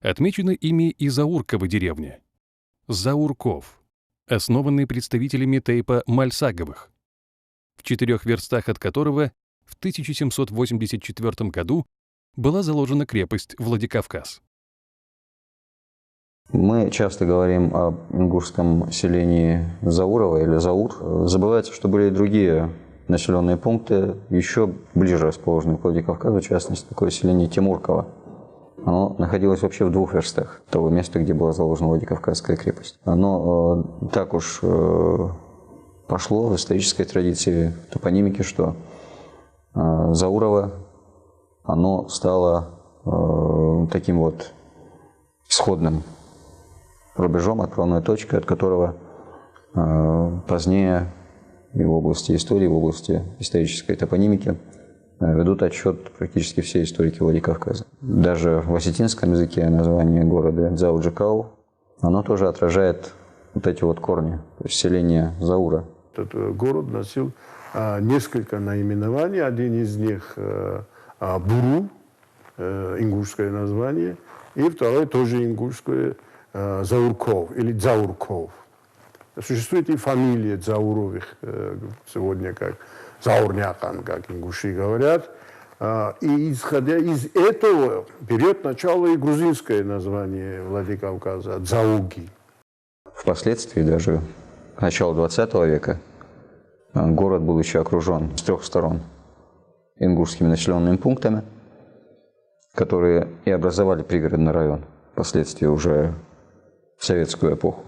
Отмечены ими и Заурковы деревни. Заурков, основанный представителями тейпа Мальсаговых, в 4 верстах от которого в 1784 году была заложена крепость Владикавказ. Мы часто говорим об ингушском селении Заурово или Заур. Забывается, что были и другие населенные пункты, еще ближе расположенные к Владикавказу, в частности, такое селение Тимурково. Оно находилось вообще в 2 верстах того места, где была заложена Владикавказская крепость. Оно так уж пошло в исторической традиции, в топонимике, что Заурово, оно стало таким вот исходным рубежом, отправной точкой, от которого позднее и в области истории, в области исторической топонимики ведут отсчет практически все историки Владикавказа. Даже в осетинском языке название города Дзауджикау, оно тоже отражает вот эти вот корни, то есть селение Заура. Этот город носил несколько наименований. Один из них Буру, ингушское название, и второй тоже ингушское Заурков или Дзаурков. Существует и фамилия Дзауровых сегодня, как Заурнякан, как ингуши говорят. И исходя из этого берет начало и грузинское название Владикавказа – Дзауги. Впоследствии, даже к началу 20 века, город был еще окружен с 3 сторон ингушскими населенными пунктами, которые и образовали пригородный район, впоследствии уже в советскую эпоху.